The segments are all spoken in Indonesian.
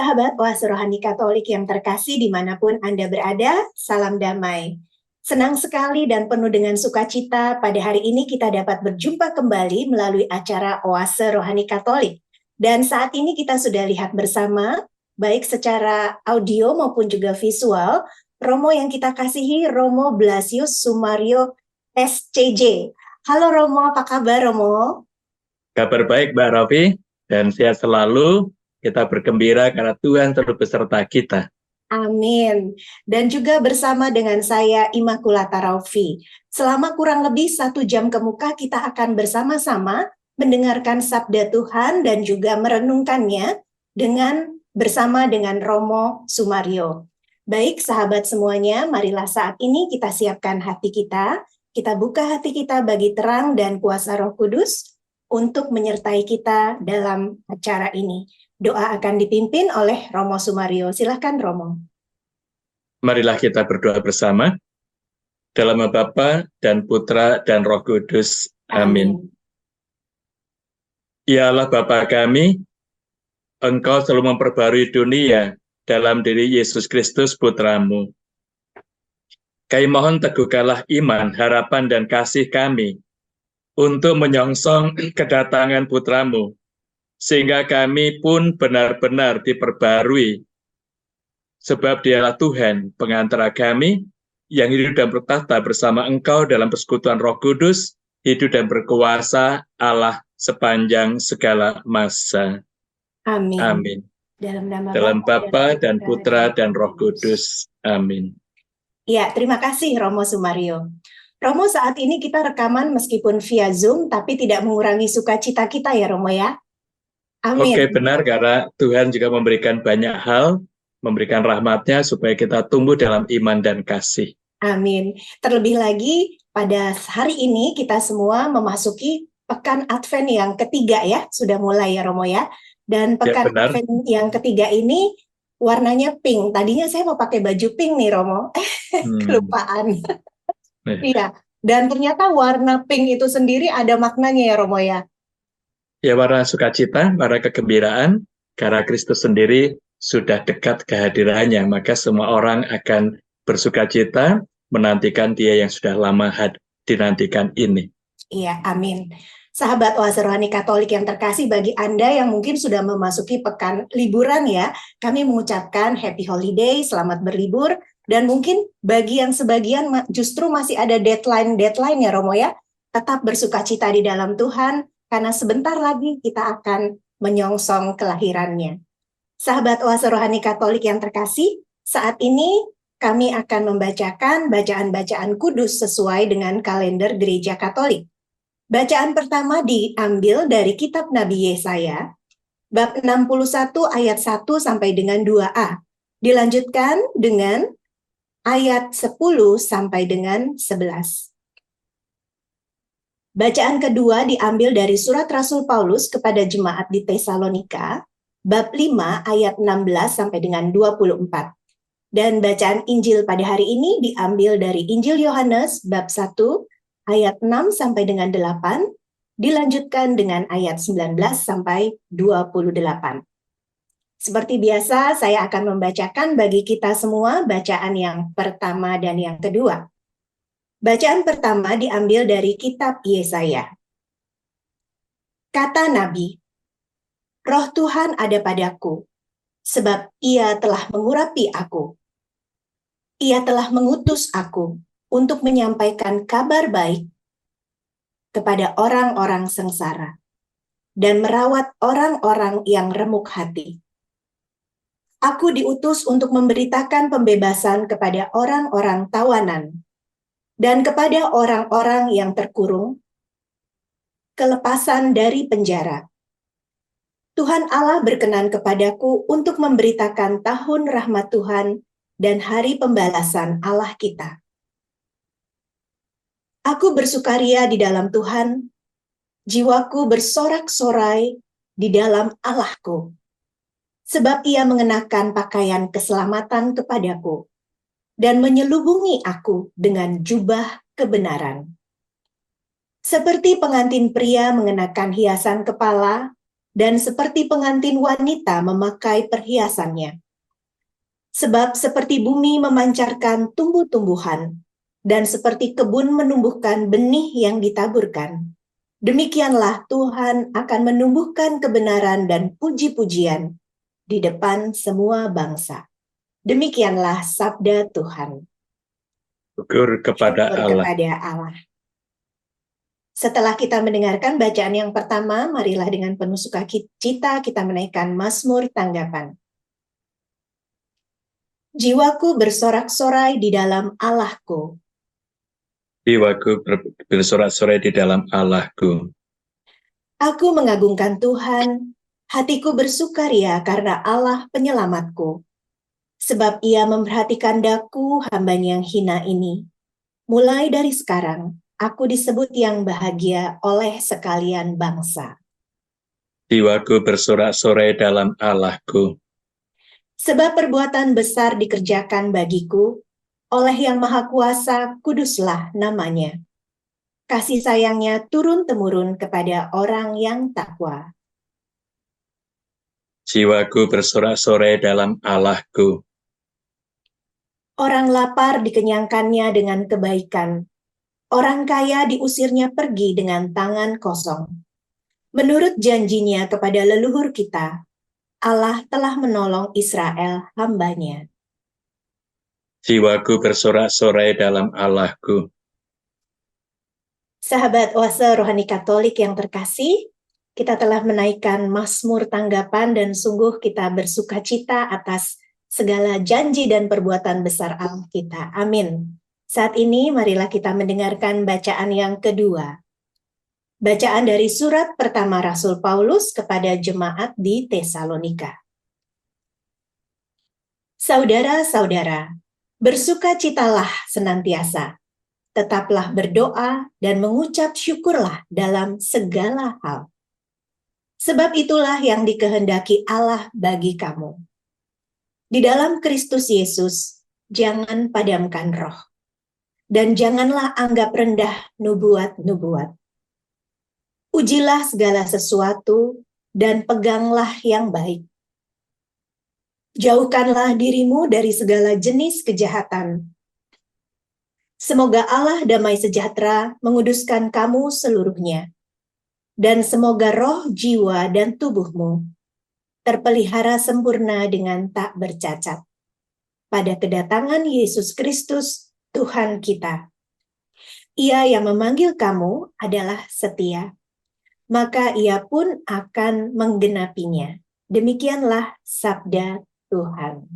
Sahabat Oase Rohani Katolik yang terkasih dimanapun Anda berada, salam damai. Senang sekali dan penuh dengan sukacita pada hari ini kita dapat berjumpa kembali melalui acara Oase Rohani Katolik. Dan saat ini kita sudah lihat bersama, baik secara audio maupun juga visual, Romo yang kita kasihi, Romo Blasius Sumario SCJ. Halo Romo, apa kabar Romo? Kabar baik Mbak Rofi, dan sehat selalu. Kita bergembira karena Tuhan terus beserta kita. Amin. Dan juga bersama dengan saya Immaculata Raufi. Selama kurang lebih 1 jam ke muka kita akan bersama-sama mendengarkan sabda Tuhan dan juga merenungkannya bersama dengan Romo Sumario. Baik sahabat semuanya, marilah saat ini kita siapkan hati kita buka hati kita bagi terang dan kuasa Roh Kudus untuk menyertai kita dalam acara ini. Doa akan dipimpin oleh Romo Sumario. Silakan Romo. Marilah kita berdoa bersama. Dalam nama Bapa dan Putra dan Roh Kudus. Amin. Ya Allah Bapa kami, Engkau selalu memperbarui dunia dalam diri Yesus Kristus Putramu. Kami mohon teguhkanlah iman, harapan, dan kasih kami untuk menyongsong kedatangan Putramu, sehingga kami pun benar-benar diperbarui, sebab Dialah Tuhan pengantara kami, yang hidup dan bertahta bersama Engkau dalam persekutuan Roh Kudus, hidup dan berkuasa Allah sepanjang segala masa. Amin. Amin. Dalam Bapa dan Putra dan Roh Kudus. Amin. Ya, terima kasih Romo Sumario. Romo, saat ini kita rekaman meskipun via Zoom, tapi tidak mengurangi sukacita kita ya Romo ya. Amin. Oke, benar, karena Tuhan juga memberikan banyak hal, memberikan rahmat-Nya supaya kita tumbuh dalam iman dan kasih. Amin. Terlebih lagi pada hari ini kita semua memasuki pekan Advent yang ketiga ya, sudah mulai ya Romo ya. Dan pekan Advent yang ketiga ini warnanya pink. Tadinya saya mau pakai baju pink nih Romo, kelupaan. Iya. Dan ternyata warna pink itu sendiri ada maknanya ya Romo ya. Ya, warna sukacita, warna kegembiraan, karena Kristus sendiri sudah dekat kehadirannya, maka semua orang akan bersukacita menantikan Dia yang sudah lama dinantikan ini. Iya, amin. Sahabat Oase Rohani Katolik yang terkasih, bagi Anda yang mungkin sudah memasuki pekan liburan ya, kami mengucapkan happy holiday, selamat berlibur, dan mungkin bagi yang sebagian justru masih ada deadline ya Romo ya, tetap bersukacita di dalam Tuhan, karena sebentar lagi kita akan menyongsong kelahirannya. Sahabat Oase Rohani Katolik yang terkasih, saat ini kami akan membacakan bacaan-bacaan kudus sesuai dengan kalender Gereja Katolik. Bacaan pertama diambil dari kitab Nabi Yesaya, bab 61 ayat 1 sampai dengan 2a. Dilanjutkan dengan ayat 10 sampai dengan 11. Bacaan kedua diambil dari surat Rasul Paulus kepada jemaat di Tesalonika, bab 5 ayat 16 sampai dengan 24. Dan bacaan Injil pada hari ini diambil dari Injil Yohanes bab 1 ayat 6 sampai dengan 8, dilanjutkan dengan ayat 19 sampai 28. Seperti biasa, saya akan membacakan bagi kita semua bacaan yang pertama dan yang kedua. Bacaan pertama diambil dari kitab Yesaya. Kata Nabi, Roh Tuhan ada padaku, sebab Ia telah mengurapi aku. Ia telah mengutus aku untuk menyampaikan kabar baik kepada orang-orang sengsara dan merawat orang-orang yang remuk hati. Aku diutus untuk memberitakan pembebasan kepada orang-orang tawanan dan kepada orang-orang yang terkurung, kelepasan dari penjara. Tuhan Allah berkenan kepadaku untuk memberitakan tahun rahmat Tuhan dan hari pembalasan Allah kita. Aku bersukaria di dalam Tuhan, jiwaku bersorak-sorai di dalam Allahku, sebab Ia mengenakan pakaian keselamatan kepadaku dan menyelubungi aku dengan jubah kebenaran. Seperti pengantin pria mengenakan hiasan kepala dan seperti pengantin wanita memakai perhiasannya. Sebab seperti bumi memancarkan tumbuh-tumbuhan, dan seperti kebun menumbuhkan benih yang ditaburkan, demikianlah Tuhan akan menumbuhkan kebenaran dan puji-pujian di depan semua bangsa. Demikianlah sabda Tuhan. Syukur kepada Syukur Allah. kepada Allah. Setelah kita mendengarkan bacaan yang pertama, marilah dengan penuh sukacita kita menaikkan Mazmur tanggapan. Jiwaku bersorak-sorai di dalam Allahku. Jiwaku bersorak-sorai di dalam Allahku. Aku mengagungkan Tuhan, hatiku bersukaria karena Allah penyelamatku. Sebab ia memperhatikan daku hamba-Nya yang hina ini. Mulai dari sekarang, aku disebut yang bahagia oleh sekalian bangsa. Jiwaku bersorak-sorai dalam Allahku. Sebab perbuatan besar dikerjakan bagiku, oleh Yang Maha Kuasa kuduslah namanya. Kasih sayangnya turun-temurun kepada orang yang takwa. Jiwaku bersorak-sorai dalam Allahku. Orang lapar dikenyangkannya dengan kebaikan. Orang kaya diusirnya pergi dengan tangan kosong. Menurut janjinya kepada leluhur kita, Allah telah menolong Israel hamba-Nya. Jiwaku bersorak-sorai dalam Allahku. Sahabat Oase Rohani Katolik yang terkasih, kita telah menaikkan Mazmur tanggapan dan sungguh kita bersukacita atas segala janji dan perbuatan besar Allah kita. Amin. Saat ini marilah kita mendengarkan bacaan yang kedua. Bacaan dari surat pertama Rasul Paulus kepada jemaat di Tesalonika. Saudara-saudara, bersukacitalah senantiasa, tetaplah berdoa dan mengucap syukurlah dalam segala hal. Sebab itulah yang dikehendaki Allah bagi kamu. Di dalam Kristus Yesus, jangan padamkan roh, dan janganlah anggap rendah nubuat-nubuat. Ujilah segala sesuatu dan peganglah yang baik. Jauhkanlah dirimu dari segala jenis kejahatan. Semoga Allah damai sejahtera menguduskan kamu seluruhnya, dan semoga roh, jiwa, dan tubuhmu terpelihara sempurna dengan tak bercacat pada kedatangan Yesus Kristus, Tuhan kita. Ia yang memanggil kamu adalah setia, maka ia pun akan menggenapinya. Demikianlah sabda Tuhan.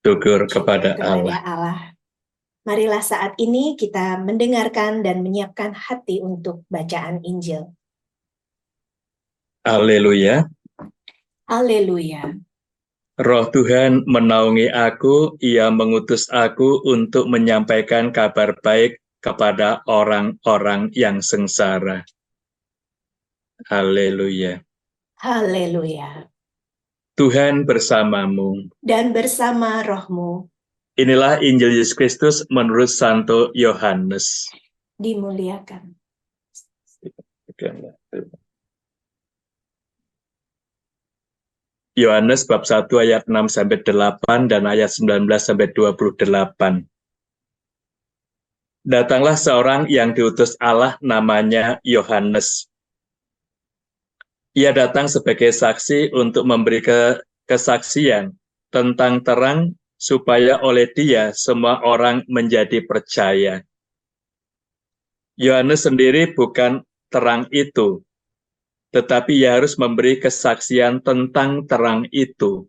Syukur kepada Allah. Allah. Marilah saat ini kita mendengarkan dan menyiapkan hati untuk bacaan Injil. Haleluya. Haleluya. Roh Tuhan menaungi aku, Ia mengutus aku untuk menyampaikan kabar baik kepada orang-orang yang sengsara. Haleluya. Haleluya. Tuhan bersamamu. Dan bersama rohmu. Inilah Injil Yesus Kristus menurut Santo Yohanes. Dimuliakan. Yohanes bab 1 ayat 6-8 dan ayat 19-28. Datanglah seorang yang diutus Allah namanya Yohanes. Ia datang sebagai saksi untuk memberi kesaksian tentang terang supaya oleh dia semua orang menjadi percaya. Yohanes sendiri bukan terang itu, tetapi ia harus memberi kesaksian tentang terang itu.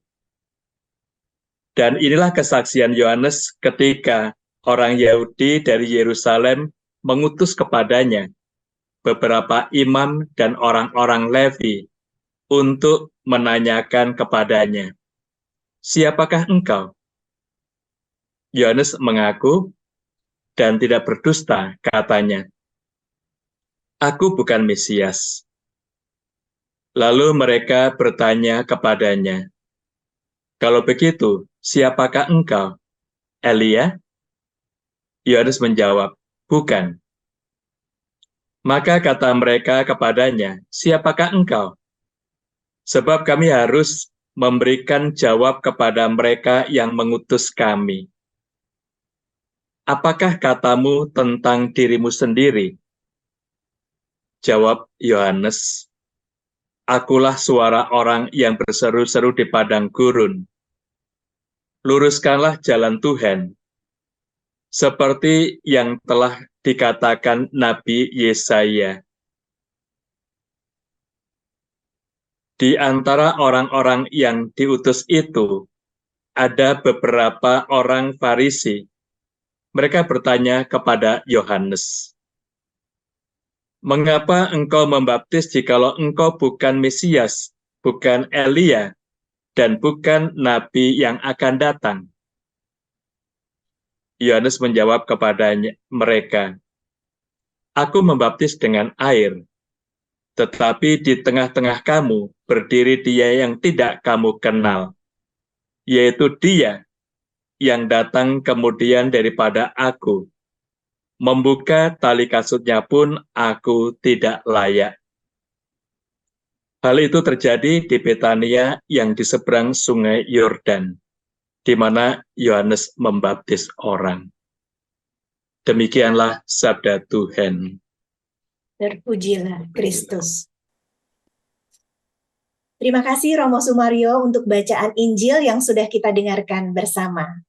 Dan inilah kesaksian Yohanes ketika orang Yahudi dari Yerusalem mengutus kepadanya beberapa imam dan orang-orang Levi untuk menanyakan kepadanya, "Siapakah engkau?" Yohanes mengaku dan tidak berdusta, katanya, "Aku bukan Mesias." Lalu mereka bertanya kepadanya, "Kalau begitu, siapakah engkau? Elia?" Yohanes menjawab, "Bukan." Maka kata mereka kepadanya, "Siapakah engkau?" Sebab kami harus memberikan jawab kepada mereka yang mengutus kami. Apakah katamu tentang dirimu sendiri? Jawab Yohanes, akulah suara orang yang berseru-seru di padang gurun. Luruskanlah jalan Tuhan, seperti yang telah dikatakan Nabi Yesaya. Di antara orang-orang yang diutus itu, ada beberapa orang Farisi. Mereka bertanya kepada Yohanes, mengapa engkau membaptis jikalau engkau bukan Mesias, bukan Elia, dan bukan Nabi yang akan datang? Yohanes menjawab kepada mereka, aku membaptis dengan air, tetapi di tengah-tengah kamu berdiri Dia yang tidak kamu kenal, yaitu Dia yang datang kemudian daripada aku. Membuka tali kasutnya pun aku tidak layak. Hal itu terjadi di Betania yang di seberang sungai Yordan, di mana Yohanes membaptis orang. Demikianlah sabda Tuhan. Terpujilah Kristus. Terima kasih Romo Sumario untuk bacaan Injil yang sudah kita dengarkan bersama.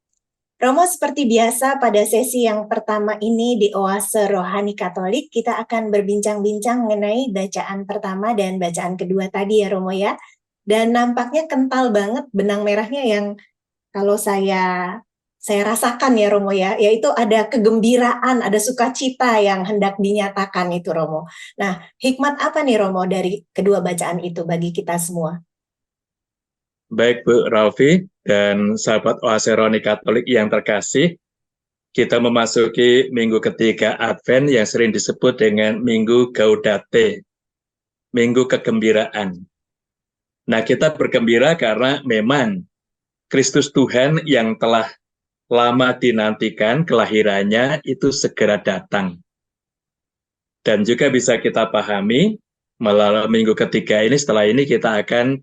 Romo, seperti biasa pada sesi yang pertama ini di Oase Rohani Katolik, kita akan berbincang-bincang mengenai bacaan pertama dan bacaan kedua tadi ya Romo ya. Dan nampaknya kental banget benang merahnya yang kalau saya rasakan ya Romo ya, yaitu ada kegembiraan, ada sukacita yang hendak dinyatakan itu Romo. Nah, hikmat apa nih Romo dari kedua bacaan itu bagi kita semua? Baik Bu Raufi dan sahabat Oase Rohani Katolik yang terkasih, kita memasuki minggu ketiga Advent yang sering disebut dengan Minggu Gaudate, Minggu Kegembiraan. Nah, kita bergembira karena memang Kristus Tuhan yang telah lama dinantikan kelahirannya itu segera datang. Dan juga bisa kita pahami melalui minggu ketiga ini, setelah ini kita akan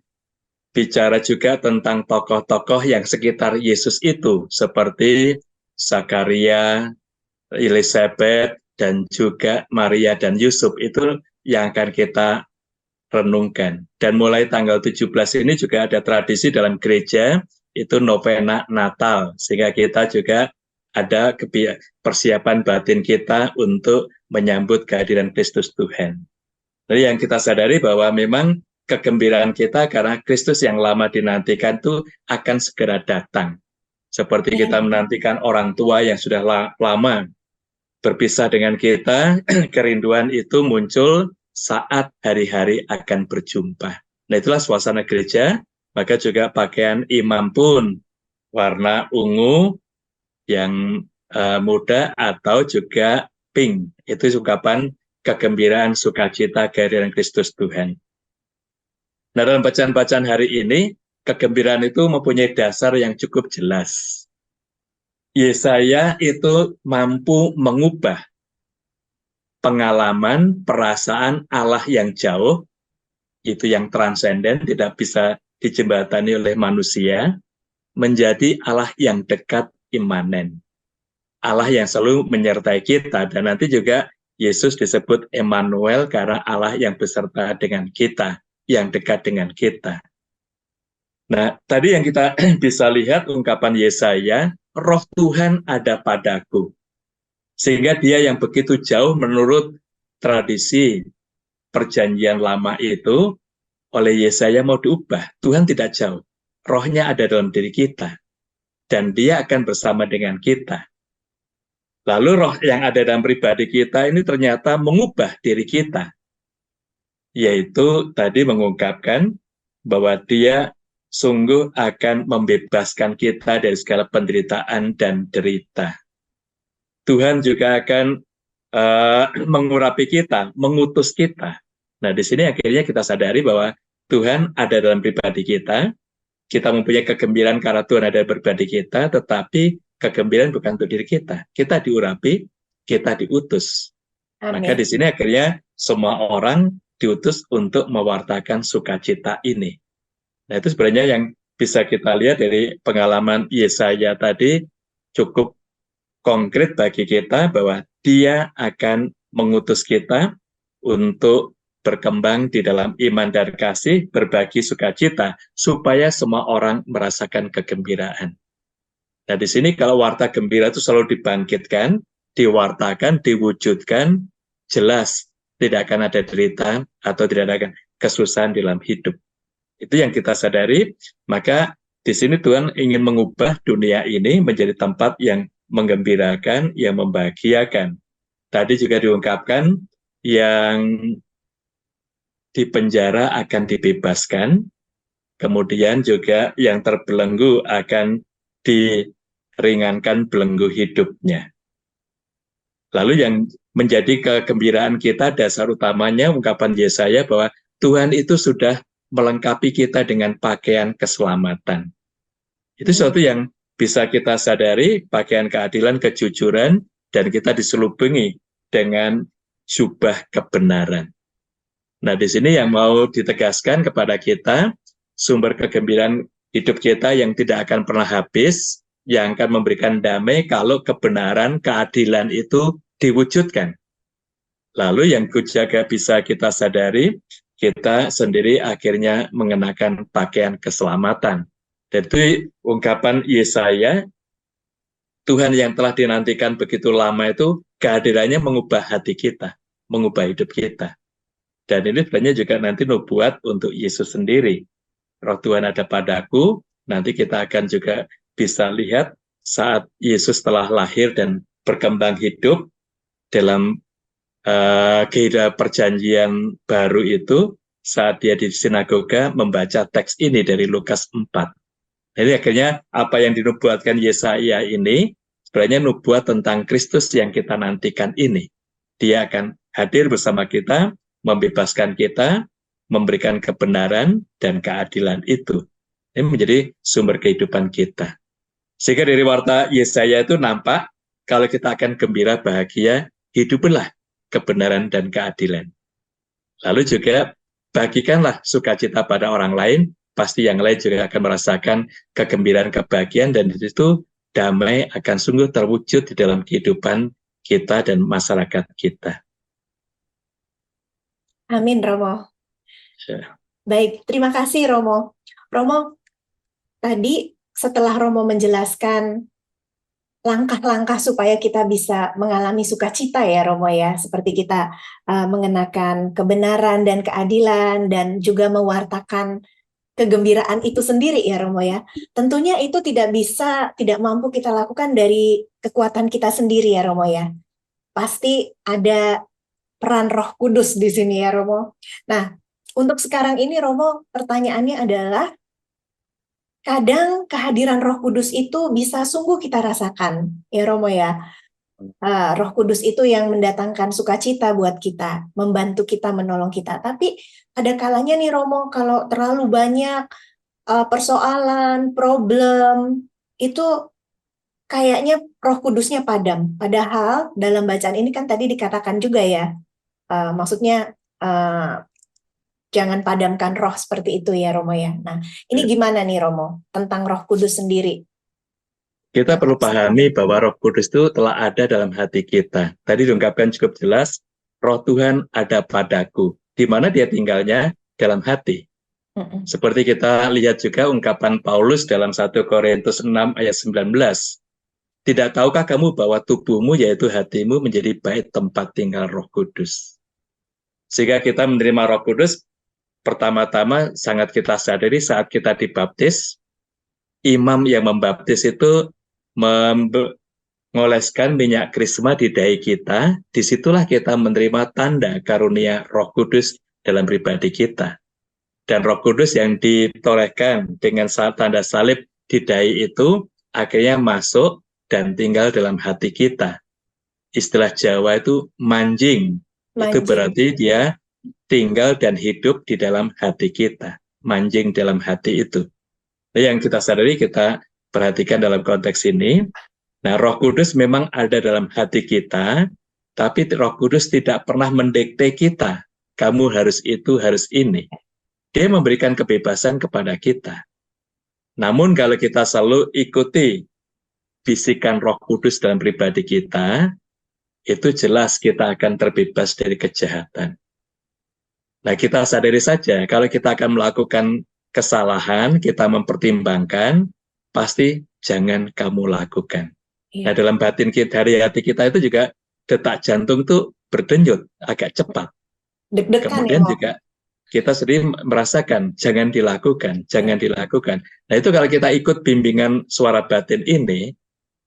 bicara juga tentang tokoh-tokoh yang sekitar Yesus itu, seperti Zakaria, Elizabeth, dan juga Maria dan Yusuf, itu yang akan kita renungkan. Dan mulai tanggal 17 ini juga ada tradisi dalam gereja, itu novena Natal, sehingga kita juga ada persiapan batin kita untuk menyambut kehadiran Kristus Tuhan. Jadi yang kita sadari bahwa memang kegembiraan kita karena Kristus yang lama dinantikan itu akan segera datang. Seperti kita menantikan orang tua yang sudah lama berpisah dengan kita, kerinduan itu muncul saat hari-hari akan berjumpa. Nah, itulah suasana gereja, maka juga pakaian imam pun warna ungu yang muda atau juga pink. Itu ungkapan kegembiraan sukacita kehadiran Kristus Tuhan. Nah, dalam bacaan-bacaan hari ini, kegembiraan itu mempunyai dasar yang cukup jelas. Yesaya itu mampu mengubah pengalaman, perasaan Allah yang jauh, itu yang transenden, tidak bisa dijembatani oleh manusia, menjadi Allah yang dekat, imanen. Allah yang selalu menyertai kita, dan nanti juga Yesus disebut Emmanuel karena Allah yang beserta dengan kita, yang dekat dengan kita. Nah, tadi yang kita bisa lihat ungkapan Yesaya, Roh Tuhan ada padaku. Sehingga dia yang begitu jauh menurut tradisi perjanjian lama itu, oleh Yesaya mau diubah. Tuhan tidak jauh. Rohnya ada dalam diri kita. Dan dia akan bersama dengan kita. Lalu roh yang ada dalam pribadi kita ini ternyata mengubah diri kita. Yaitu tadi mengungkapkan bahwa dia sungguh akan membebaskan kita dari segala penderitaan dan derita. Tuhan juga akan mengurapi kita, mengutus kita. Nah, di sini akhirnya kita sadari bahwa Tuhan ada dalam pribadi kita mempunyai kegembiraan karena Tuhan ada dalam pribadi kita, tetapi kegembiraan bukan untuk diri kita. Kita diurapi, kita diutus. Amin. Maka di sini akhirnya semua orang diutus untuk mewartakan sukacita ini. Nah, itu sebenarnya yang bisa kita lihat dari pengalaman Yesaya tadi cukup konkret bagi kita bahwa Dia akan mengutus kita untuk berkembang di dalam iman dan kasih, berbagi sukacita, supaya semua orang merasakan kegembiraan. Nah, di sini kalau warta gembira itu selalu dibangkitkan, diwartakan, diwujudkan, jelas tidak akan ada derita atau tidak ada kesusahan dalam hidup. Itu yang kita sadari, maka di sini Tuhan ingin mengubah dunia ini menjadi tempat yang menggembirakan, yang membahagiakan. Tadi juga diungkapkan, yang di penjara akan dibebaskan, kemudian juga yang terbelenggu akan diringankan belenggu hidupnya. Lalu yang menjadi kegembiraan kita, dasar utamanya ungkapan Yesaya bahwa Tuhan itu sudah melengkapi kita dengan pakaian keselamatan. Itu sesuatu yang bisa kita sadari, pakaian keadilan, kejujuran, dan kita diselubungi dengan jubah kebenaran. Nah, di sini yang mau ditegaskan kepada kita, sumber kegembiraan hidup kita yang tidak akan pernah habis, yang akan memberikan damai kalau kebenaran, keadilan itu diwujudkan. Lalu yang juga bisa kita sadari, kita sendiri akhirnya mengenakan pakaian keselamatan. Dan itu ungkapan Yesaya, Tuhan yang telah dinantikan begitu lama itu, kehadirannya mengubah hati kita, mengubah hidup kita. Dan ini sebenarnya juga nanti nubuat untuk Yesus sendiri. Roh Tuhan ada padaku, nanti kita akan juga bisa lihat saat Yesus telah lahir dan berkembang hidup dalam kehidupan perjanjian baru itu, saat dia di sinagoga membaca teks ini dari Lukas 4. Jadi akhirnya apa yang dinubuatkan Yesaya ini, sebenarnya nubuat tentang Kristus yang kita nantikan ini. Dia akan hadir bersama kita, membebaskan kita, memberikan kebenaran dan keadilan itu. Ini menjadi sumber kehidupan kita. Sehingga dari warta Yesaya itu nampak, kalau kita akan gembira, bahagia, hidupilah kebenaran dan keadilan. Lalu juga bagikanlah sukacita pada orang lain, pasti yang lain juga akan merasakan kegembiraan, kebahagiaan, dan di situ damai akan sungguh terwujud di dalam kehidupan kita dan masyarakat kita. Amin, Romo. Ya. Baik, terima kasih Romo. Romo, tadi setelah Romo menjelaskan langkah-langkah supaya kita bisa mengalami sukacita ya Romo ya, seperti kita mengenakan kebenaran dan keadilan dan juga mewartakan kegembiraan itu sendiri ya Romo ya. Tentunya itu tidak mampu kita lakukan dari kekuatan kita sendiri ya Romo ya. Pasti ada peran Roh Kudus di sini ya Romo. Nah, untuk sekarang ini Romo, pertanyaannya adalah, kadang kehadiran Roh Kudus itu bisa sungguh kita rasakan, ya Romo ya. Roh Kudus itu yang mendatangkan sukacita buat kita, membantu kita, menolong kita. Tapi ada kalanya nih Romo, kalau terlalu banyak persoalan, problem, itu kayaknya Roh Kudusnya padam. Padahal dalam bacaan ini kan tadi dikatakan juga ya, maksudnya jangan padamkan roh seperti itu ya Romo ya. Nah, ini gimana nih Romo tentang Roh Kudus sendiri? Kita perlu pahami bahwa Roh Kudus itu telah ada dalam hati kita. Tadi diungkapkan cukup jelas, Roh Tuhan ada padaku. Di mana dia tinggalnya? Dalam hati. Seperti kita lihat juga ungkapan Paulus dalam 1 Korintus 6 ayat 19. Tidak tahukah kamu bahwa tubuhmu yaitu hatimu menjadi bait tempat tinggal Roh Kudus? Sehingga kita menerima Roh Kudus, pertama-tama sangat kita sadari saat kita dibaptis, imam yang membaptis itu mengoleskan minyak krisma di dahi kita, disitulah kita menerima tanda karunia Roh Kudus dalam pribadi kita. Dan Roh Kudus yang ditorehkan dengan tanda salib di dahi itu akhirnya masuk dan tinggal dalam hati kita. Istilah Jawa itu manjing. Itu berarti dia tinggal dan hidup di dalam hati kita. Manjing dalam hati itu. Nah, yang kita sadari, kita perhatikan dalam konteks ini. Nah, Roh Kudus memang ada dalam hati kita, tapi Roh Kudus tidak pernah mendikte kita. Kamu harus itu, harus ini. Dia memberikan kebebasan kepada kita. Namun kalau kita selalu ikuti bisikan Roh Kudus dalam pribadi kita, itu jelas kita akan terbebas dari kejahatan. Nah, kita sadari saja, kalau kita akan melakukan kesalahan, kita mempertimbangkan, pasti jangan kamu lakukan. Nah, dalam batin kita, dari hati kita itu juga detak jantung itu berdenyut, agak cepat. Deg-degan Kemudian ya, juga kita sendiri merasakan, jangan dilakukan, jangan dilakukan. Nah, itu kalau kita ikut bimbingan suara batin ini,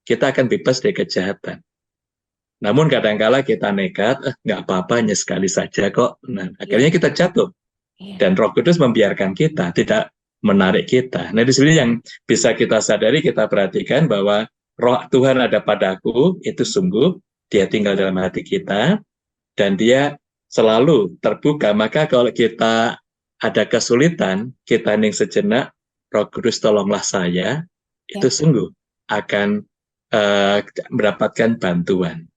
kita akan bebas dari kejahatan. Namun kadangkala kita nekat, nggak apa-apa, hanya sekali saja kok. Nah, akhirnya kita jatuh. Dan Roh Kudus membiarkan kita, tidak menarik kita. Nah, di sini yang bisa kita sadari, kita perhatikan bahwa Roh Tuhan ada padaku, itu sungguh, Dia tinggal dalam hati kita, dan Dia selalu terbuka. Maka kalau kita ada kesulitan, kita hening sejenak, Roh Kudus tolonglah saya, itu sungguh akan mendapatkan bantuan.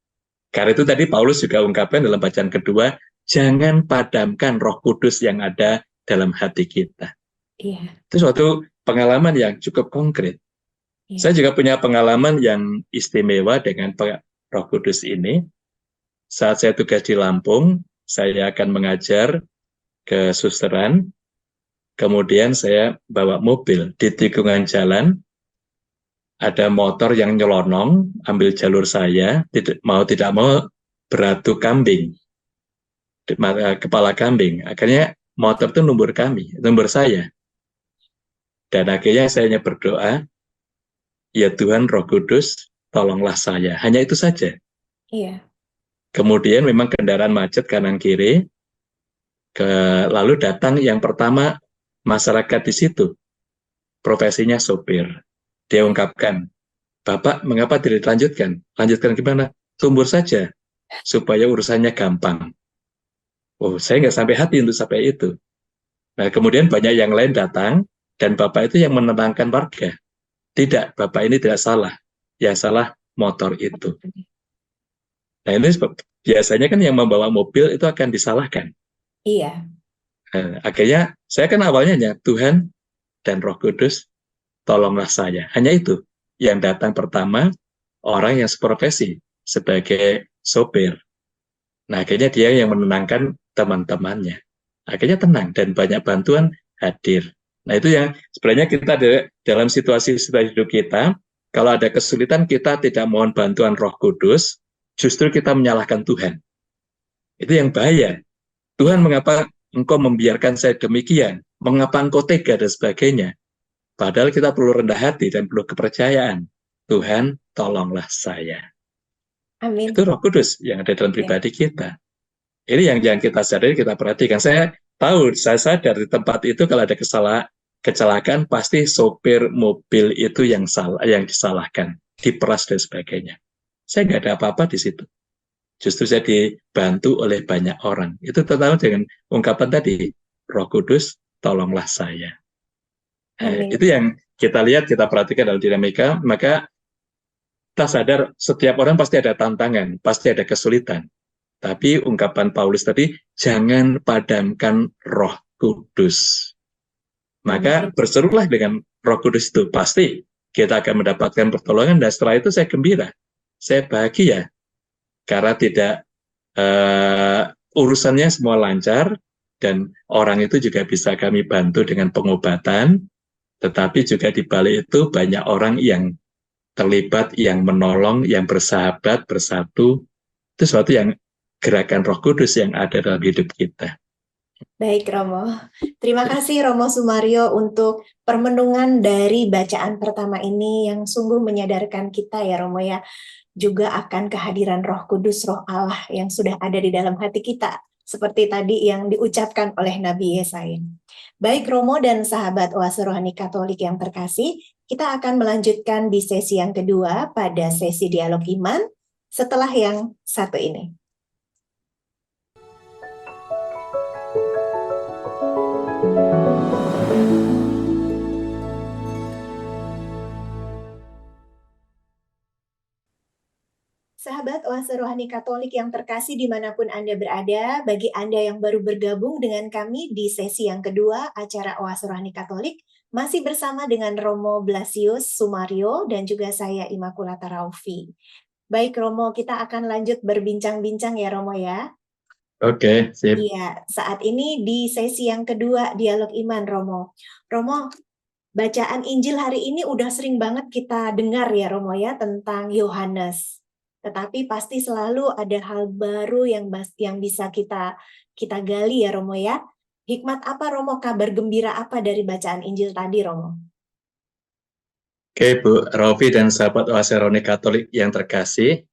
Karena itu tadi Paulus juga ungkapkan dalam bacaan kedua, jangan padamkan Roh Kudus yang ada dalam hati kita. Itu suatu pengalaman yang cukup konkret. Saya juga punya pengalaman yang istimewa dengan Roh Kudus ini. Saat saya tugas di Lampung, saya akan mengajar ke susteran, kemudian saya bawa mobil di tikungan jalan, ada motor yang nyelonong, ambil jalur saya, tidak mau beradu kambing, kepala kambing. Akhirnya motor itu numbur saya. Dan akhirnya saya berdoa, ya Tuhan Roh Kudus, tolonglah saya. Hanya itu saja. Kemudian memang kendaraan macet kanan kiri, lalu datang yang pertama masyarakat di situ, profesinya sopir. Dia ungkapkan, Bapak, mengapa tidak dilanjutkan? Lanjutkan gimana? Tumbur saja, supaya urusannya gampang. Oh, saya nggak sampai hati untuk sampai itu. Nah, kemudian banyak yang lain datang, dan Bapak itu yang menenangkan warga. Tidak, Bapak ini tidak salah. Yang salah motor itu. Nah, ini biasanya kan yang membawa mobil itu akan disalahkan. Nah, akhirnya, saya kan awalnya Tuhan dan Roh Kudus, tolonglah saya. Hanya itu. Yang datang pertama, orang yang seprofesi sebagai sopir. Nah, akhirnya dia yang menenangkan teman-temannya. Akhirnya tenang dan banyak bantuan hadir. Nah, itu yang sebenarnya kita dalam situasi-situasi hidup kita, kalau ada kesulitan kita tidak mohon bantuan Roh Kudus, justru kita menyalahkan Tuhan. Itu yang bahaya. Tuhan, mengapa engkau membiarkan saya demikian? Mengapa engkau tega dan sebagainya? Padahal kita perlu rendah hati dan perlu kepercayaan. Tuhan, tolonglah saya. Amin. Itu Roh Kudus yang ada dalam pribadi kita. Ini yang kita sadari, kita perhatikan. Saya sadar di tempat itu kalau ada kecelakaan, pasti sopir mobil itu yang disalahkan, diperas dan sebagainya. Saya nggak ada apa-apa di situ. Justru saya dibantu oleh banyak orang. Itu terutama dengan ungkapan tadi, Roh Kudus, tolonglah saya. Itu yang kita lihat, kita perhatikan dalam dinamika, maka kita sadar setiap orang pasti ada tantangan, pasti ada kesulitan. Tapi ungkapan Paulus tadi, jangan padamkan Roh Kudus. Maka berserulah dengan Roh Kudus itu. Pasti kita akan mendapatkan pertolongan, dan setelah itu saya gembira. Saya bahagia. Karena tidak urusannya semua lancar, dan orang itu juga bisa kami bantu dengan pengobatan, tetapi juga di balik itu banyak orang yang terlibat, yang menolong, yang bersahabat, bersatu. Itu sesuatu yang gerakan Roh Kudus yang ada dalam hidup kita. Baik, Romo. Terima kasih Romo Sumario untuk permenungan dari bacaan pertama ini yang sungguh menyadarkan kita ya Romo ya, juga akan kehadiran Roh Kudus, Roh Allah yang sudah ada di dalam hati kita, seperti tadi yang diucapkan oleh Nabi Yesaya. Baik Romo dan sahabat Oase Rohani Katolik yang terkasih, kita akan melanjutkan di sesi yang kedua pada sesi dialog iman setelah yang satu ini. Sahabat Oase Rohani Katolik yang terkasih dimanapun Anda berada, bagi Anda yang baru bergabung dengan kami di sesi yang kedua acara Oase Rohani Katolik, masih bersama dengan Romo Blasius Sumario dan juga saya Immaculata Raufi. Baik Romo, kita akan lanjut berbincang-bincang ya Romo ya. Oke, sip. Iya, saat ini di sesi yang kedua Dialog Iman Romo. Romo, bacaan Injil hari ini udah sering banget kita dengar ya Romo ya tentang Yohanes. Tetapi pasti selalu ada hal baru yang bisa kita gali ya Romo ya. Hikmat apa Romo, kabar gembira apa dari bacaan Injil tadi Romo? Oke, Bu Rofi dan sahabat Oase Rohani Katolik yang terkasih,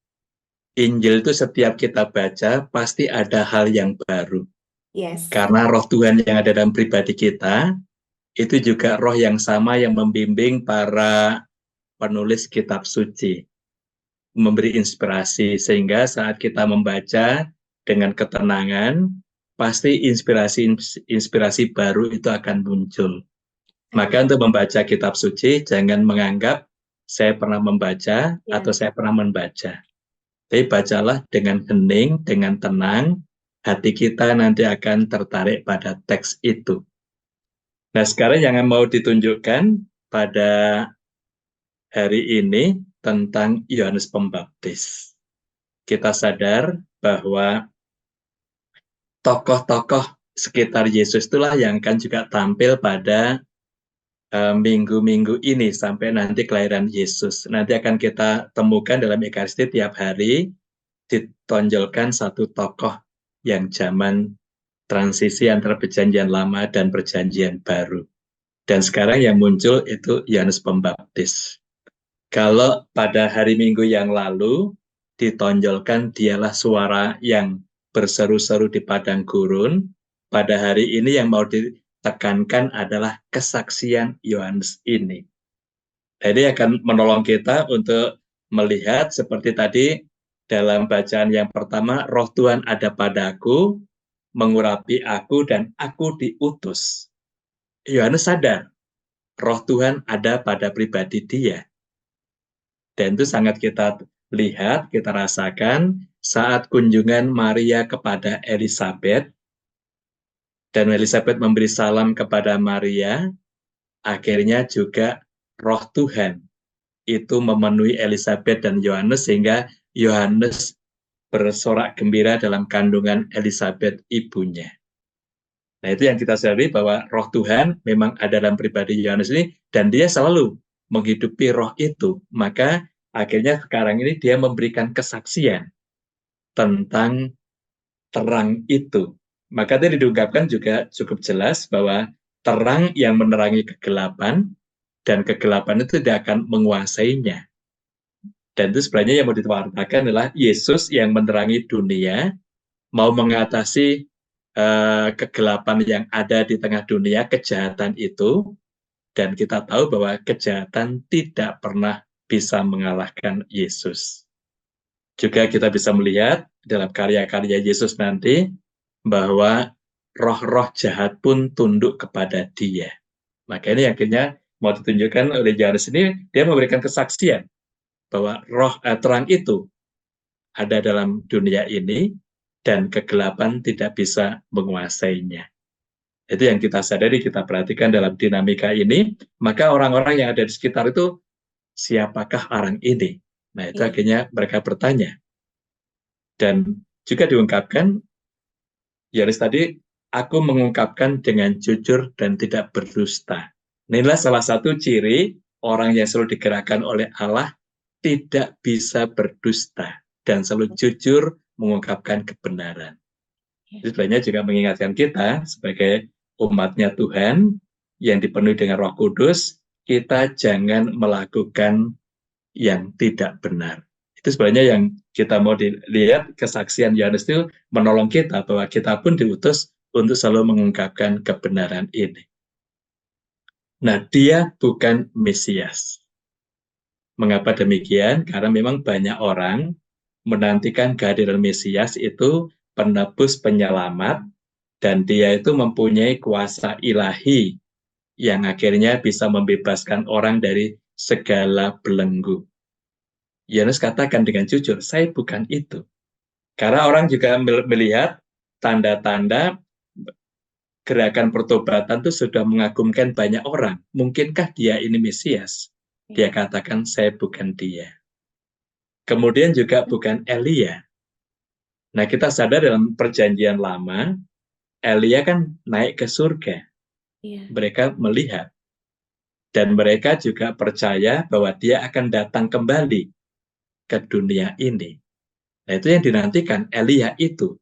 Injil itu setiap kita baca pasti ada hal yang baru. Yes. Karena roh Tuhan yang ada dalam pribadi kita, itu juga roh yang sama yang membimbing para penulis kitab suci. Memberi inspirasi, sehingga saat kita membaca dengan ketenangan, pasti inspirasi baru itu akan muncul. Maka untuk membaca kitab suci, jangan menganggap saya pernah membaca atau saya pernah membaca. Tapi bacalah dengan hening, dengan tenang, hati kita nanti akan tertarik pada teks itu. Nah, sekarang yang mau ditunjukkan pada hari ini tentang Yohanes Pembaptis. Kita sadar bahwa tokoh-tokoh sekitar Yesus itulah yang akan juga tampil pada minggu-minggu ini sampai nanti kelahiran Yesus. Nanti akan kita temukan dalam Ekaristi tiap hari ditonjolkan satu tokoh yang zaman transisi antara perjanjian lama dan perjanjian baru. Dan sekarang yang muncul itu Yohanes Pembaptis. Kalau pada hari Minggu yang lalu ditonjolkan dialah suara yang berseru-seru di padang gurun, pada hari ini yang mau ditekankan adalah kesaksian Yohanes ini. Jadi akan menolong kita untuk melihat seperti tadi dalam bacaan yang pertama, roh Tuhan ada padaku, mengurapi aku dan aku diutus. Yohanes sadar, roh Tuhan ada pada pribadi dia. Dan itu sangat kita lihat, kita rasakan saat kunjungan Maria kepada Elizabeth, dan Elizabeth memberi salam kepada Maria, akhirnya juga roh Tuhan itu memenuhi Elizabeth dan Yohanes, sehingga Yohanes bersorak gembira dalam kandungan Elizabeth ibunya. Nah, itu yang kita sadari bahwa roh Tuhan memang ada dalam pribadi Yohanes ini, dan dia selalu menghidupi roh itu. Maka akhirnya sekarang ini dia memberikan kesaksian tentang terang itu. Maka tadi diungkapkan juga cukup jelas bahwa terang yang menerangi kegelapan, dan kegelapan itu tidak akan menguasainya. Dan itu sebenarnya yang mau ditawarkan adalah Yesus yang menerangi dunia, mau mengatasi kegelapan yang ada di tengah dunia, kejahatan itu, dan kita tahu bahwa kejahatan tidak pernah bisa mengalahkan Yesus. Juga kita bisa melihat dalam karya-karya Yesus nanti, bahwa roh-roh jahat pun tunduk kepada dia. Maka ini akhirnya mau ditunjukkan oleh Yohanes ini, dia memberikan kesaksian bahwa roh terang itu ada dalam dunia ini, dan kegelapan tidak bisa menguasainya. Itu yang kita sadari, kita perhatikan dalam dinamika ini, maka orang-orang yang ada di sekitar itu, siapakah orang ini? Nah, itu akhirnya mereka bertanya. Dan juga diungkapkan, Yohanes tadi, aku mengungkapkan dengan jujur dan tidak berdusta. Inilah salah satu ciri orang yang selalu digerakkan oleh Allah, tidak bisa berdusta dan selalu jujur mengungkapkan kebenaran. Itu sebenarnya juga mengingatkan kita sebagai umatnya Tuhan yang dipenuhi dengan Roh Kudus, kita jangan melakukan yang tidak benar. Itu sebenarnya yang kita mau dilihat, kesaksian Yohanes itu menolong kita bahwa kita pun diutus untuk selalu mengungkapkan kebenaran ini. Nah, dia bukan Mesias. Mengapa demikian? Karena memang banyak orang menantikan kehadiran Mesias itu penebus penyelamat, dan dia itu mempunyai kuasa ilahi yang akhirnya bisa membebaskan orang dari segala belenggu. Yohanes katakan dengan jujur, saya bukan itu. Karena orang juga melihat tanda-tanda gerakan pertobatan itu sudah mengagumkan banyak orang. Mungkinkah dia ini Mesias? Dia katakan, saya bukan dia. Kemudian juga bukan Elia. Nah, kita sadar dalam perjanjian lama, Elia kan naik ke surga. Mereka melihat. Dan mereka juga percaya bahwa dia akan datang kembali ke dunia ini. Nah, itu yang dinantikan, Elia itu.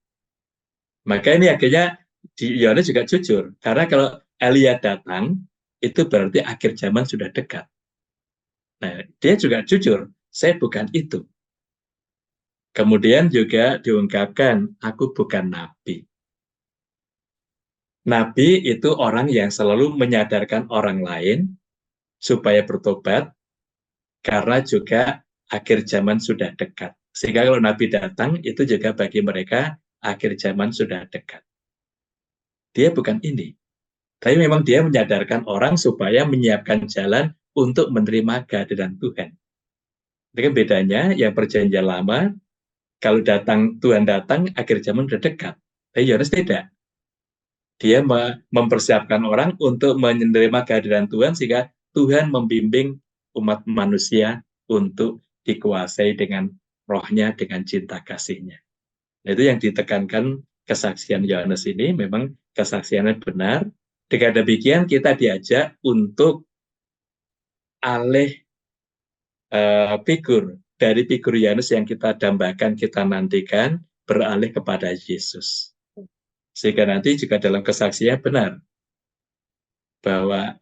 Maka ini akhirnya Yohanes juga jujur. Karena kalau Elia datang, itu berarti akhir zaman sudah dekat. Nah, dia juga jujur, saya bukan itu. Kemudian juga diungkapkan, aku bukan nabi. Nabi itu orang yang selalu menyadarkan orang lain supaya bertobat, karena juga akhir zaman sudah dekat. Sehingga kalau Nabi datang, itu juga bagi mereka akhir zaman sudah dekat. Dia bukan ini. Tapi memang dia menyadarkan orang supaya menyiapkan jalan untuk menerima kehadiran Tuhan. Dengan bedanya, yang perjanjian lama, kalau Tuhan datang, akhir zaman sudah dekat. Tapi Yohanes tidak. Dia mempersiapkan orang untuk menerima kehadiran Tuhan, sehingga Tuhan membimbing umat manusia untuk dikuasai dengan rohnya, dengan cinta kasihnya. Nah, itu yang ditekankan kesaksian Yohanes ini, memang kesaksiannya benar. Dengan demikian kita diajak untuk alih figur dari figur Yohanes yang kita dambakan, kita nantikan, beralih kepada Yesus. Sehingga nanti juga dalam kesaksian benar bahwa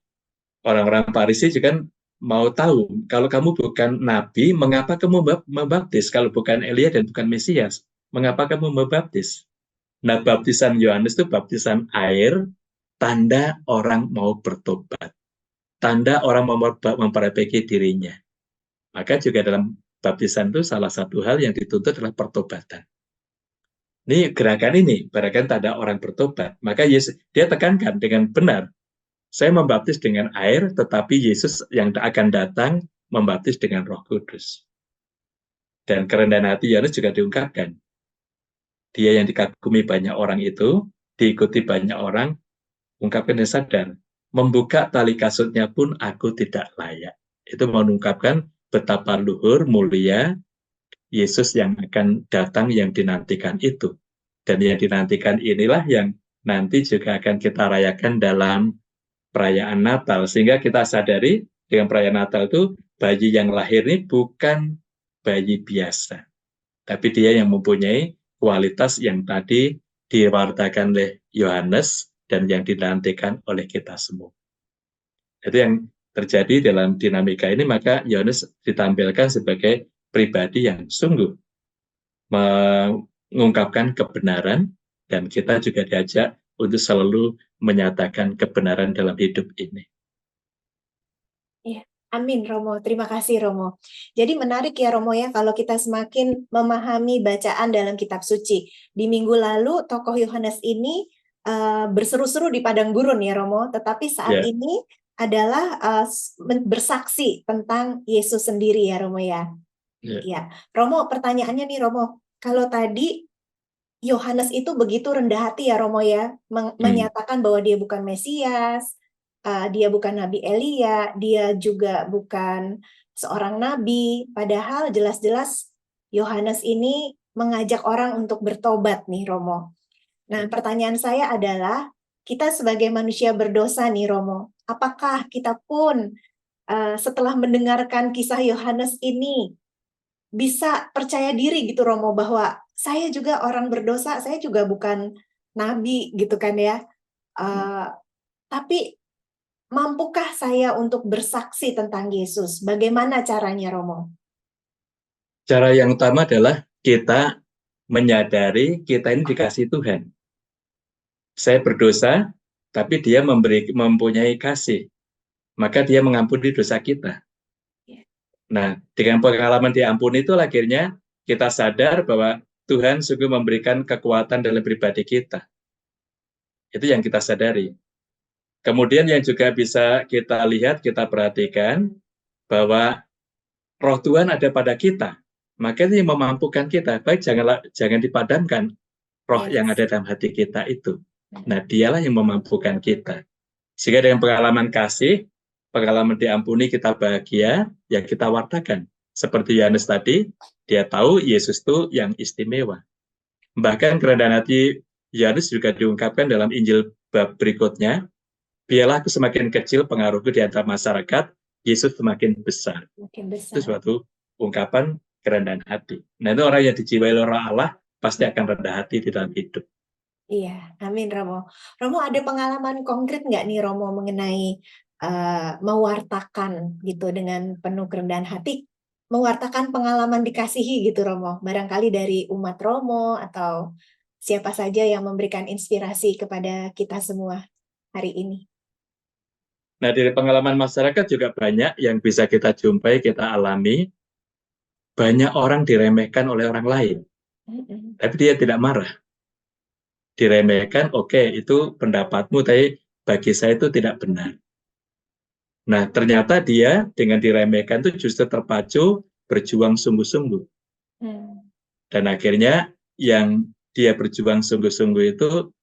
orang-orang Farisi juga mau tahu, kalau kamu bukan nabi, mengapa kamu membaptis? Kalau bukan Elia dan bukan Mesias, mengapa kamu membaptis? Nah, baptisan Yohanes itu baptisan air, tanda orang mau bertobat. Tanda orang mau memperbaiki dirinya. Maka juga dalam baptisan itu salah satu hal yang dituntut adalah pertobatan. Ini gerakan ini, gerakan tanda orang bertobat. Maka Yesus, dia tekankan dengan benar, saya membaptis dengan air, tetapi Yesus yang akan datang membaptis dengan Roh Kudus. Dan kerendahan hati Yohanes juga diungkapkan. Dia yang dikagumi banyak orang itu, diikuti banyak orang, ungkapkan dan sadar, membuka tali kasutnya pun aku tidak layak. Itu mengungkapkan betapa luhur, mulia, Yesus yang akan datang yang dinantikan itu. Dan yang dinantikan inilah yang nanti juga akan kita rayakan dalam perayaan Natal. Sehingga kita sadari dengan perayaan Natal itu bayi yang lahir ini bukan bayi biasa. Tapi dia yang mempunyai kualitas yang tadi diwartakan oleh Yohanes dan yang dinantikan oleh kita semua. Itu yang terjadi dalam dinamika ini, maka Yohanes ditampilkan sebagai pribadi yang sungguh mengungkapkan kebenaran, dan kita juga diajak untuk selalu menyatakan kebenaran dalam hidup ini. Ya, amin Romo, terima kasih Romo. Jadi menarik ya Romo ya, kalau kita semakin memahami bacaan dalam kitab suci. Di minggu lalu tokoh Yohanes ini berseru-seru di padang gurun ya Romo, tetapi saat ini adalah bersaksi tentang Yesus sendiri ya Romo ya. Ya, Romo, pertanyaannya nih Romo, kalau tadi Yohanes itu begitu rendah hati ya Romo ya, menyatakan bahwa dia bukan Mesias, dia bukan Nabi Elia, dia juga bukan seorang nabi, padahal jelas-jelas Yohanes ini mengajak orang untuk bertobat nih Romo. Nah, pertanyaan saya adalah, kita sebagai manusia berdosa nih Romo, apakah kita pun setelah mendengarkan kisah Yohanes ini bisa percaya diri gitu Romo, bahwa saya juga orang berdosa, saya juga bukan nabi gitu kan ya, tapi mampukah saya untuk bersaksi tentang Yesus? Bagaimana caranya Romo? Cara yang utama adalah kita menyadari kita ini dikasih Tuhan. Saya berdosa, tapi dia mempunyai kasih. Maka dia mengampuni dosa kita. Nah, dengan pengalaman diampuni itu akhirnya kita sadar bahwa Tuhan sungguh memberikan kekuatan dalam pribadi kita. Itu yang kita sadari. Kemudian yang juga bisa kita lihat, kita perhatikan bahwa roh Tuhan ada pada kita, maka itu yang memampukan kita. Baik, jangan dipadamkan roh yang ada dalam hati kita itu. Nah, dialah yang memampukan kita. Sehingga dengan pengalaman kasih, pengalaman diampuni, kita bahagia, ya kita wartakan. Seperti Yohanes tadi, dia tahu Yesus itu yang istimewa. Bahkan kerendahan hati Yohanes juga diungkapkan dalam Injil bab berikutnya, biarlah aku semakin kecil pengaruhku di antara masyarakat, Yesus semakin besar. Itu suatu ungkapan kerendahan hati. Nah, itu orang yang dijiwai oleh Roh Allah pasti akan rendah hati di dalam hidup. Iya, amin Romo. Romo ada pengalaman konkret nggak nih Romo mengenai mewartakan gitu dengan penuh kerendahan hati, mewartakan pengalaman dikasihi gitu Romo, barangkali dari umat Romo atau siapa saja yang memberikan inspirasi kepada kita semua hari ini. Nah, dari pengalaman masyarakat juga banyak yang bisa kita jumpai, kita alami. Banyak orang diremehkan oleh orang lain, tapi dia tidak marah. Diremehkan, oke, itu pendapatmu, tapi bagi saya itu tidak benar. Nah, ternyata dia dengan diremehkan itu justru terpacu berjuang sungguh-sungguh. Dan akhirnya yang dia berjuang sungguh-sungguh itu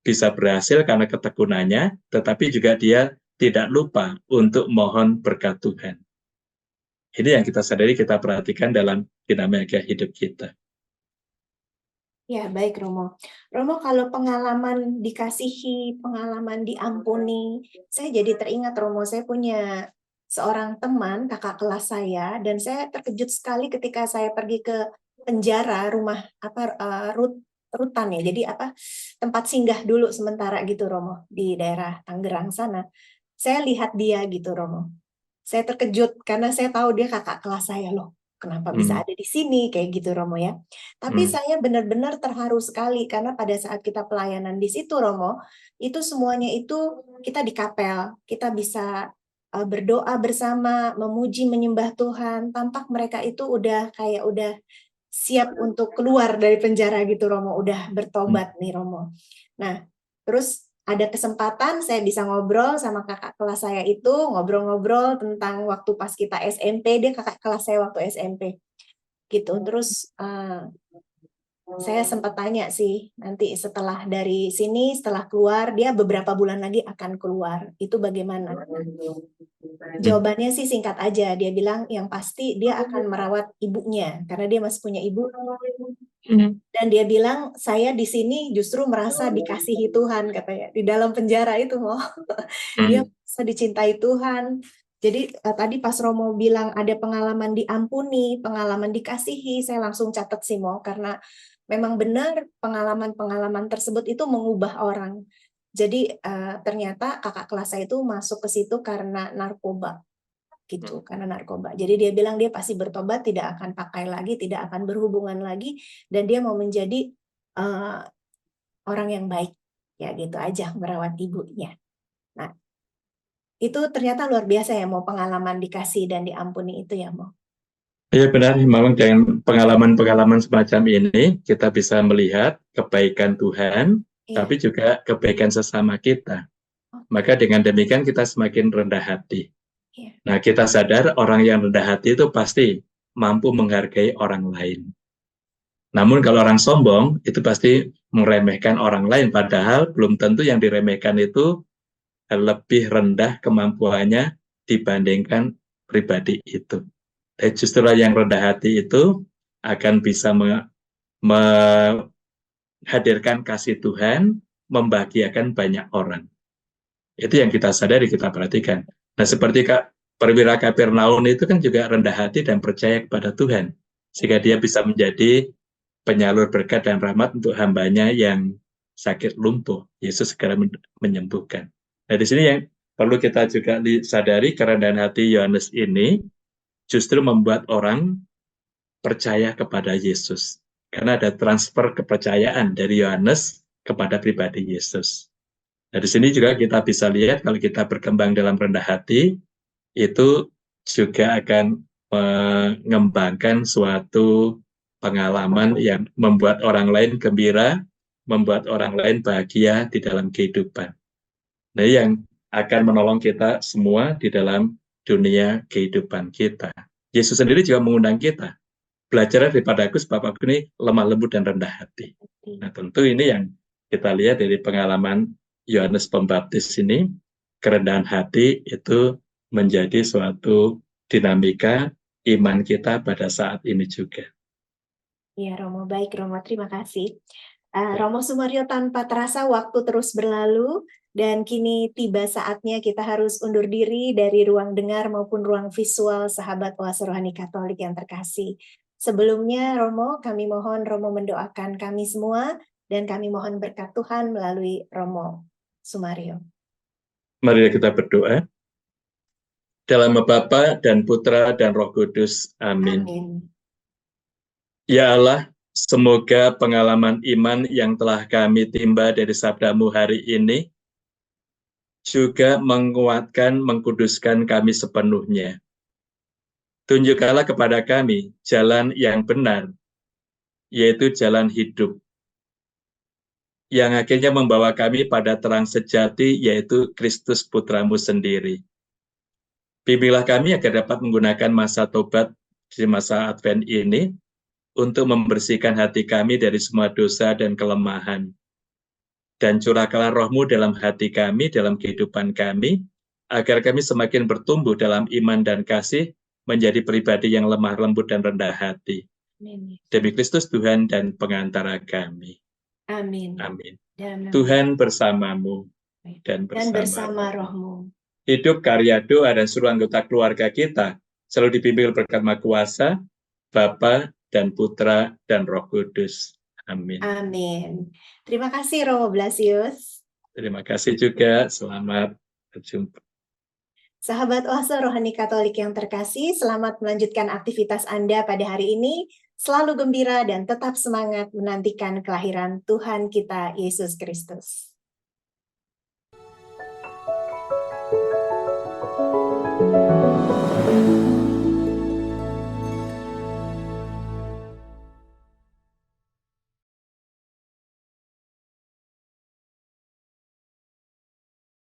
bisa berhasil karena ketekunannya, tetapi juga dia tidak lupa untuk mohon berkat Tuhan. Ini yang kita sadari, kita perhatikan dalam dinamika hidup kita. Ya, baik Romo. Romo, kalau pengalaman dikasihi, pengalaman diampuni, saya jadi teringat Romo, saya punya seorang teman, kakak kelas saya, dan saya terkejut sekali ketika saya pergi ke penjara, rumah rutan ya, jadi tempat singgah dulu sementara gitu Romo, di daerah Tangerang sana. Saya lihat dia gitu Romo. Saya terkejut karena saya tahu dia kakak kelas saya loh. Kenapa bisa ada di sini kayak gitu Romo ya. Tapi saya benar-benar terharu sekali karena pada saat kita pelayanan di situ Romo, itu semuanya itu kita di kapel, kita bisa berdoa bersama, memuji menyembah Tuhan. Tampak mereka itu udah siap untuk keluar dari penjara gitu Romo, udah bertobat nih Romo. Nah, terus ada kesempatan saya bisa ngobrol sama kakak kelas saya itu, ngobrol-ngobrol tentang waktu pas kita SMP, dia kakak kelas saya waktu SMP. Gitu. Terus saya sempat tanya sih, nanti setelah dari sini, setelah keluar, dia beberapa bulan lagi akan keluar. Itu bagaimana? Jawabannya sih singkat aja. Dia bilang yang pasti dia akan merawat ibunya, karena dia masih punya ibu. Dan dia bilang, saya di sini justru merasa dikasihi Tuhan, katanya. Di dalam penjara itu, dia merasa dicintai Tuhan. Jadi tadi pas Romo bilang ada pengalaman diampuni, pengalaman dikasihi, saya langsung catat sih karena memang benar pengalaman-pengalaman tersebut itu mengubah orang. Jadi ternyata kakak kelas saya itu masuk ke situ karena narkoba. Gitu, karena narkoba. Jadi dia bilang dia pasti bertobat, tidak akan pakai lagi, tidak akan berhubungan lagi, dan dia mau menjadi orang yang baik. Ya gitu aja, merawat ibunya. Nah, itu ternyata luar biasa ya, pengalaman dikasih dan diampuni itu ya, Iya benar, memang dengan pengalaman-pengalaman semacam ini kita bisa melihat kebaikan Tuhan, tapi juga kebaikan sesama kita. Maka dengan demikian kita semakin rendah hati. Nah, kita sadar orang yang rendah hati itu pasti mampu menghargai orang lain. Namun kalau orang sombong itu pasti meremehkan orang lain, padahal belum tentu yang diremehkan itu lebih rendah kemampuannya dibandingkan pribadi itu. Justru yang rendah hati itu akan bisa menghadirkan kasih Tuhan, membahagiakan banyak orang. Itu yang kita sadari, kita perhatikan. Nah, seperti perwira Kapernaum itu kan juga rendah hati dan percaya kepada Tuhan, sehingga dia bisa menjadi penyalur berkat dan rahmat untuk hambanya yang sakit lumpuh. Yesus segera menyembuhkan. Nah, di sini yang perlu kita juga sadari, kerendahan hati Yohanes ini justru membuat orang percaya kepada Yesus. Karena ada transfer kepercayaan dari Yohanes kepada pribadi Yesus. Nah, di sini juga kita bisa lihat kalau kita berkembang dalam rendah hati, itu juga akan mengembangkan suatu pengalaman yang membuat orang lain gembira, membuat orang lain bahagia di dalam kehidupan. Nah, yang akan menolong kita semua di dalam dunia kehidupan kita. Yesus sendiri juga mengundang kita. Belajar daripada aku sebab aku ini lemah lembut dan rendah hati. Nah, tentu ini yang kita lihat dari pengalaman Yohanes Pembaptis ini, kerendahan hati itu menjadi suatu dinamika iman kita pada saat ini juga. Ya, Romo. Baik, Romo. Terima kasih. Romo Sumaryo, tanpa terasa waktu terus berlalu, dan kini tiba saatnya kita harus undur diri dari ruang dengar maupun ruang visual sahabat Oase Rohani Katolik yang terkasih. Sebelumnya, Romo, kami mohon Romo mendoakan kami semua, dan kami mohon berkat Tuhan melalui Romo Sumaryo. Mari kita berdoa. Dalam nama Bapa dan Putra dan Roh Kudus. Amin. Amin. Ya Allah, semoga pengalaman iman yang telah kami timba dari sabdamu hari ini juga menguatkan, mengkuduskan kami sepenuhnya. Tunjukkanlah kepada kami jalan yang benar, yaitu jalan hidup, yang akhirnya membawa kami pada terang sejati, yaitu Kristus Putramu sendiri. Bimbinglah kami agar dapat menggunakan masa tobat di masa Advent ini untuk membersihkan hati kami dari semua dosa dan kelemahan. Dan curahkanlah roh-Mu dalam hati kami, dalam kehidupan kami, agar kami semakin bertumbuh dalam iman dan kasih, menjadi pribadi yang lemah lembut dan rendah hati. Amin. Demi Kristus Tuhan dan pengantara kami. Amin. Amin. Dalam nama Tuhan bersamamu dan dan bersama rohmu. rohmu. Hidup, karya, doa, dan seluruh anggota keluarga kita selalu dibimbing berkat Maha Kuasa, Bapa dan Putra dan Roh Kudus. Amin. Amin. Terima kasih, Romo Blasius. Terima kasih juga. Selamat berjumpa. Sahabat Oase Rohani Katolik yang terkasih, selamat melanjutkan aktivitas Anda pada hari ini. Selalu gembira dan tetap semangat menantikan kelahiran Tuhan kita Yesus Kristus.